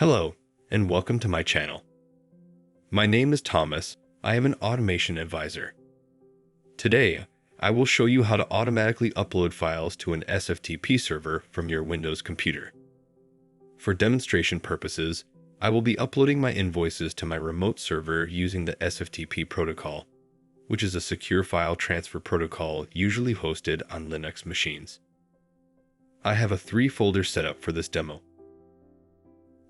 Hello, and welcome to my channel. My name is Thomas. I am an automation advisor. Today, I will show you how to automatically upload files to an SFTP server from your Windows computer. For demonstration purposes, I will be uploading my invoices to my remote server using the SFTP protocol, which is a secure file transfer protocol usually hosted on Linux machines. I have a 3-folder setup for this demo.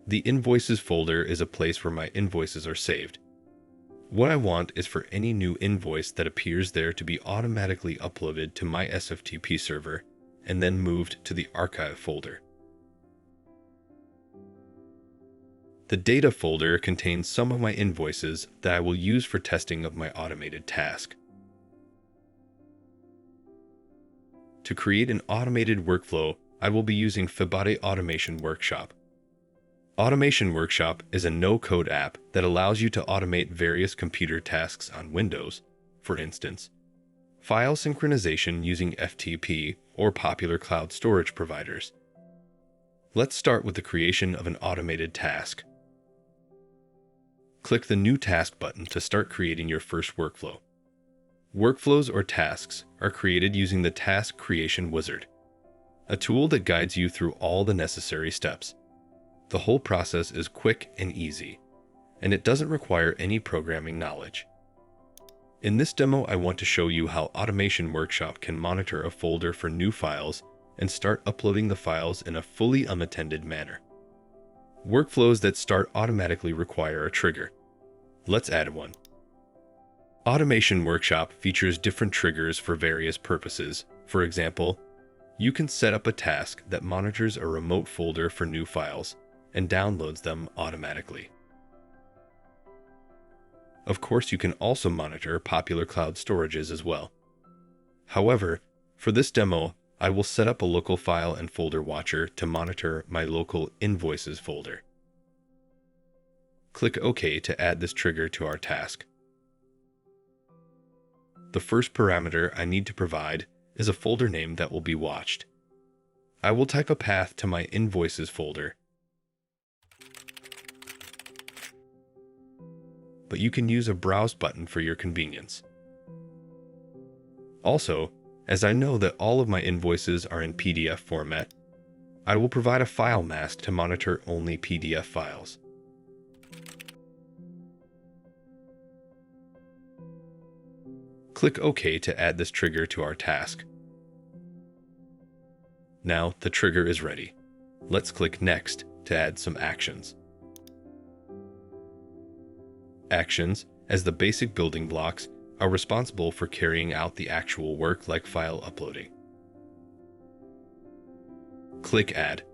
The Invoices folder is a place where my invoices are saved. What I want is for any new invoice that appears there to be automatically uploaded to my SFTP server and then moved to the Archive folder. The Data folder contains some of my invoices that I will use for testing of my automated task. To create an automated workflow, I will be using Fibate Automation Workshop. Automation Workshop is a no-code app that allows you to automate various computer tasks on Windows, for instance, file synchronization using FTP or popular cloud storage providers. Let's start with the creation of an automated task. Click the New Task button to start creating your first workflow. Workflows or tasks are created using the Task Creation Wizard, a tool that guides you through all the necessary steps. The whole process is quick and easy, and it doesn't require any programming knowledge. In this demo, I want to show you how Automation Workshop can monitor a folder for new files and start uploading the files in a fully unattended manner. Workflows that start automatically require a trigger. Let's add one. Automation Workshop features different triggers for various purposes. For example, you can set up a task that monitors a remote folder for new files and downloads them automatically. Of course, you can also monitor popular cloud storages as well. However, for this demo, I will set up a local file and folder watcher to monitor my local Invoices folder. Click OK to add this trigger to our task. The first parameter I need to provide is a folder name that will be watched. I will type a path to my Invoices folder, but you can use a Browse button for your convenience. Also, as I know that all of my invoices are in PDF format, I will provide a file mask to monitor only PDF files. Click OK to add this trigger to our task. Now the trigger is ready. Let's click Next to add some actions. Actions, as the basic building blocks, are responsible for carrying out the actual work like file uploading. Click Add.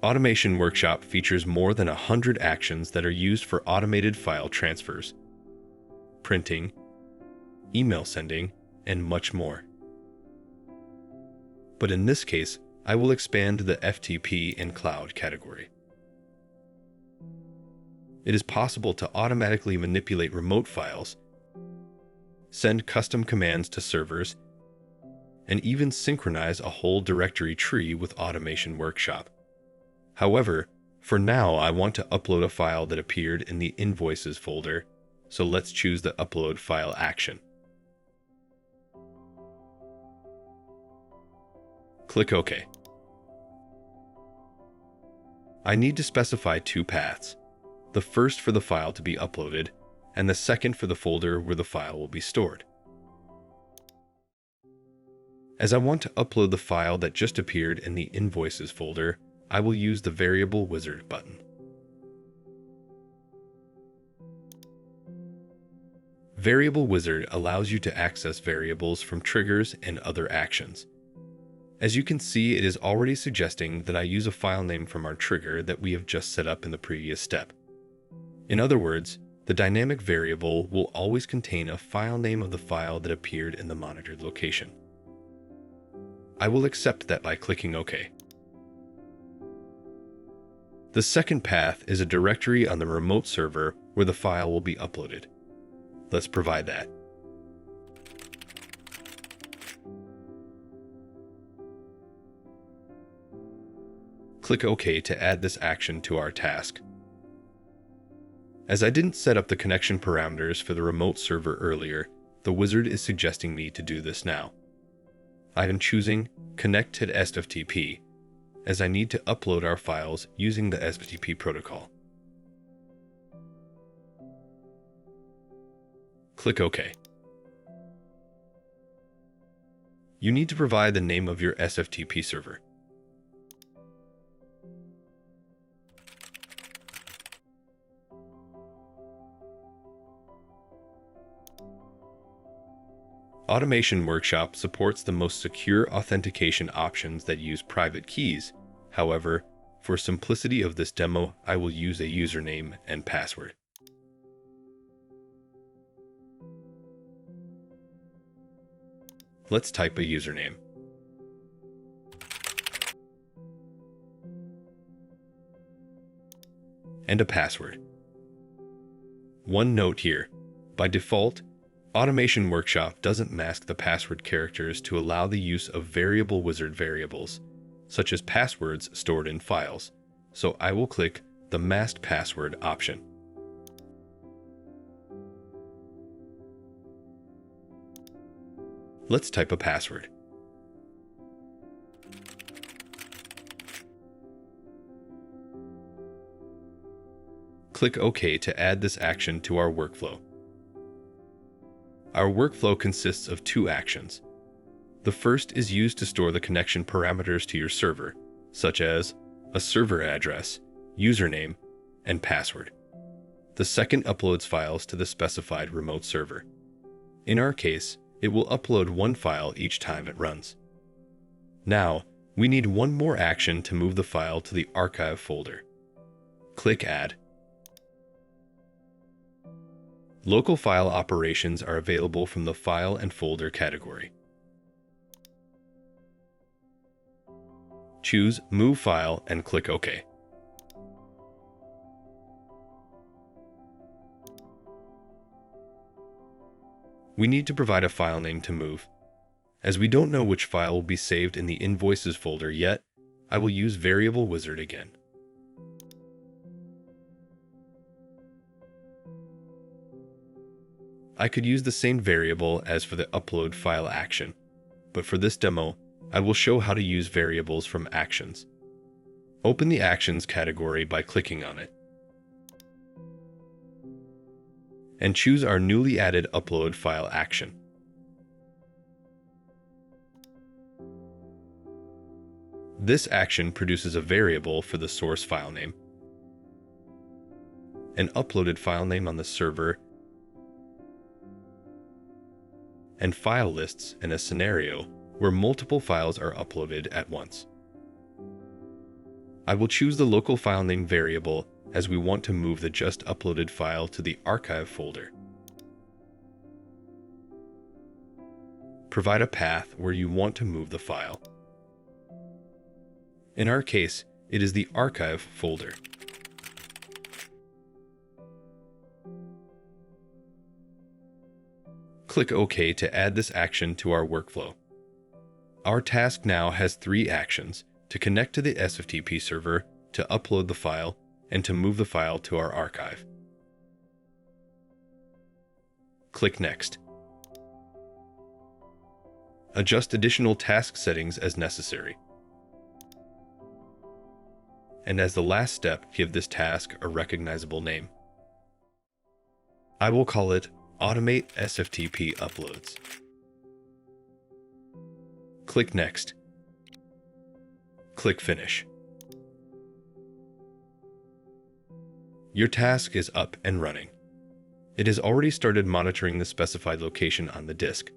Automation Workshop features more than 100 actions that are used for automated file transfers, printing, email sending, and much more. But in this case, I will expand the FTP and cloud category. It is possible to automatically manipulate remote files, send custom commands to servers, and even synchronize a whole directory tree with Automation Workshop. However, for now I want to upload a file that appeared in the Invoices folder, so let's choose the Upload File action. Click OK. I need to specify two paths. The first for the file to be uploaded, and the second for the folder where the file will be stored. As I want to upload the file that just appeared in the Invoices folder, I will use the Variable Wizard button. Variable Wizard allows you to access variables from triggers and other actions. As you can see, it is already suggesting that I use a file name from our trigger that we have just set up in the previous step. In other words, the dynamic variable will always contain a file name of the file that appeared in the monitored location. I will accept that by clicking OK. The second path is a directory on the remote server where the file will be uploaded. Let's provide that. Click OK to add this action to our task. As I didn't set up the connection parameters for the remote server earlier, the wizard is suggesting me to do this now. I am choosing Connect to SFTP, as I need to upload our files using the SFTP protocol. Click OK. You need to provide the name of your SFTP server. Automation Workshop supports the most secure authentication options that use private keys. However, for simplicity of this demo, I will use a username and password. Let's type a username. And a password. One note here. By default, Automation Workshop doesn't mask the password characters to allow the use of variable wizard variables, such as passwords stored in files, so I will click the Masked Password option. Let's type a password. Click OK to add this action to our workflow. Our workflow consists of two actions. The first is used to store the connection parameters to your server, such as a server address, username, and password. The second uploads files to the specified remote server. In our case, it will upload one file each time it runs. Now, we need one more action to move the file to the archive folder. Click Add. Local file operations are available from the File and Folder category. Choose Move File and click OK. We need to provide a file name to move. As we don't know which file will be saved in the Invoices folder yet, I will use Variable Wizard again. I could use the same variable as for the upload file action, but for this demo, I will show how to use variables from Actions. Open the Actions category by clicking on it, and choose our newly added upload file action. This action produces a variable for the source file name, an uploaded file name on the server, and file lists in a scenario where multiple files are uploaded at once. I will choose the local file name variable as we want to move the just uploaded file to the archive folder. Provide a path where you want to move the file. In our case, it is the archive folder. Click OK to add this action to our workflow. Our task now has three actions: to connect to the SFTP server, to upload the file, and to move the file to our archive. Click Next. Adjust additional task settings as necessary. And as the last step, give this task a recognizable name. I will call it Automate SFTP Uploads. Click Next. Click Finish. Your task is up and running. It has already started monitoring the specified location on the disk.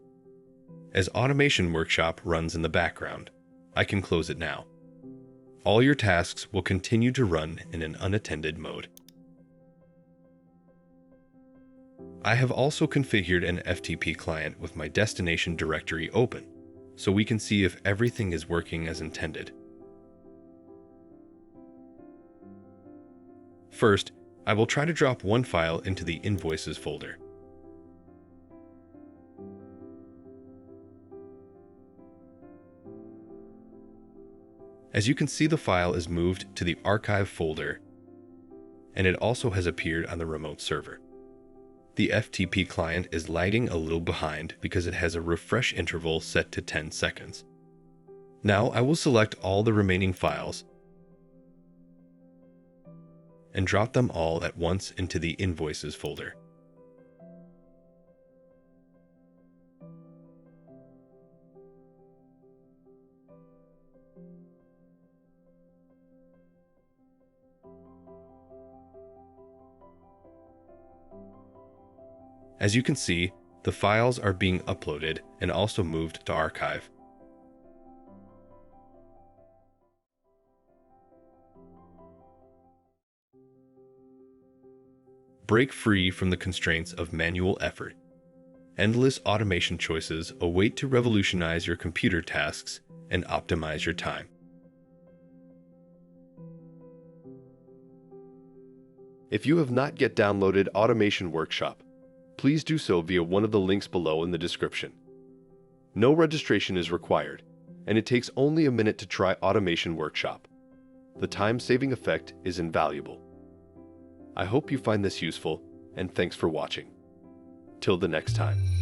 As Automation Workshop runs in the background, I can close it now. All your tasks will continue to run in an unattended mode. I have also configured an FTP client with my destination directory open, so we can see if everything is working as intended. First, I will try to drop one file into the Invoices folder. As you can see, the file is moved to the archive folder, and it also has appeared on the remote server. The FTP client is lagging a little behind because it has a refresh interval set to 10 seconds. Now I will select all the remaining files and drop them all at once into the Invoices folder. As you can see, the files are being uploaded and also moved to archive. Break free from the constraints of manual effort. Endless automation choices await to revolutionize your computer tasks and optimize your time. If you have not yet downloaded Automation Workshop, please do so via one of the links below in the description. No registration is required, and it takes only a minute to try Automation Workshop. The time-saving effect is invaluable. I hope you find this useful, and thanks for watching. Till the next time.